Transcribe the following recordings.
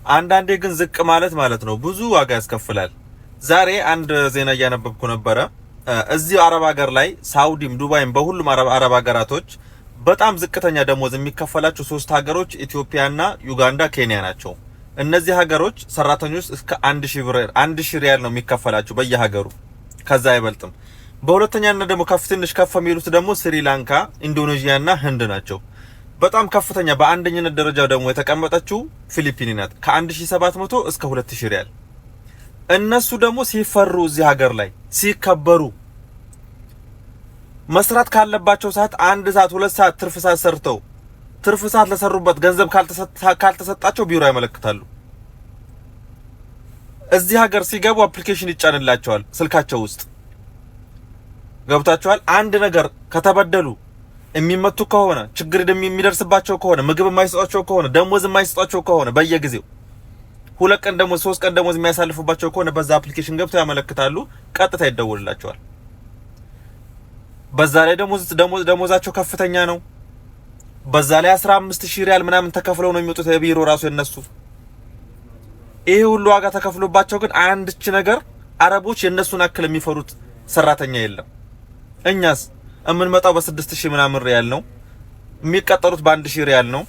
አንዳንዴ ግን ዝቅ ማለት ነው ብዙ ዋጋ ያስከፍላል። ዛሬ አንድ ዜና እያነበብኩ ነበረ። እዚህ አረብ ሀገር ላይ ሳውዲም ዱባይም በሁሉም አረብ ሀገራቶች በጣም ዝቅተኛ ደሞዝ የሚከፈላቸው 3 ሀገሮች ኢትዮጵያና ዩጋንዳ፣ ኬንያ ናቸው። እነዚህ ሀገሮች ሰራተኞች እስከ 1000 ሪያል ነው የሚከፈላቸው በየሀገሩ፣ ከዛ አይበልጥም። በሁለተኛና ደግሞ ትንሽ ከፍ የሚሉት ደግሞ ስሪላንካ፣ ኢንዶኔዥያና ህንድ ናቸው። በጣም ከፍተኛ በአንደኝነት ደረጃ ደግሞ የተቀመጠችው ፊሊፒን ናት ከ1700 እስከ 2000 ሪያል። እነሱ ደግሞ ሲፈሩ እዚህ ሀገር ላይ ሲከበሩ መስራት ካለባቸው ሰዓት 1 ሰዓት 2 ሰዓት ትርፍ ሰዓት ሰርተው ትርፍ ሰዓት ለሰሩበት ገንዘብ ካልተሰጣቸው ቢሮ ያመለክታሉ። እዚህ ሀገር ሲገቡ አፕሊኬሽን ይጫንላቸዋል ስልካቸው ውስጥ ገብታቸዋል። አንድ ነገር ከተበደሉ የሚመቱ ከሆነ ችግር የሚደርስባቸው ከሆነ ምግብ የማይሰጧቸው ከሆነ ደሞዝ የማይሰጧቸው ከሆነ በየጊዜው 2 ቀን ደሞዝ 3 ቀን ደሞዝ የሚያሳልፉባቸው ከሆነ በዛ አፕሊኬሽን ገብተው ያመለክታሉ። ቀጥታ ይደወልላቸዋል። በዛ ላይ ደሞዛቸው ከፍተኛ ነው። በዛ ላይ 15000 ሪያል ምናምን ተከፍለው ነው የሚወጡት የቢሮ ራሱ የነሱ። ይሄ ሁሉ ዋጋ ተከፍሎባቸው ግን አንድች ነገር አረቦች የነሱን አክል የሚፈሩት ሰራተኛ የለም። እኛስ እምንመጣው በ6000 ምናምን ሪያል ነው፣ የሚቀጠሩት በ1000 ሪያል ነው።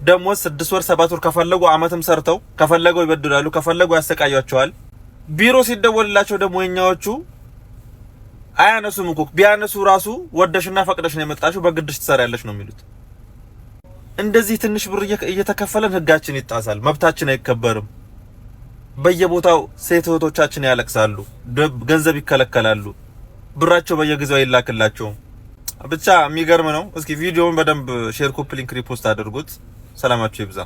ደሞዝ 6 ወር 7 ወር ከፈለጉ አመትም ሰርተው ከፈለጉ ይበድላሉ፣ ከፈለጉ ያሰቃያቸዋል። ቢሮ ሲደወልላቸው ደግሞ የኛዎቹ አያነሱም እኮ። ቢያነሱ ራሱ ወደሽና ፈቅደሽ ነው የመጣሽው በግድሽ ትሰሪያለሽ ነው የሚሉት። እንደዚህ ትንሽ ብር እየተከፈለን ህጋችን ይጣሳል፣ መብታችን አይከበርም። በየቦታው ሴት እህቶቻችን ያለቅሳሉ፣ ገንዘብ ይከለከላሉ፣ ብራቸው በየጊዜው አይላክላቸውም። ብቻ የሚገርም ነው። እስኪ ቪዲዮውን በደንብ ሼር፣ ኮፒ ሊንክ፣ ሪፖስት አድርጉት። ሰላማችሁ ይብዛ።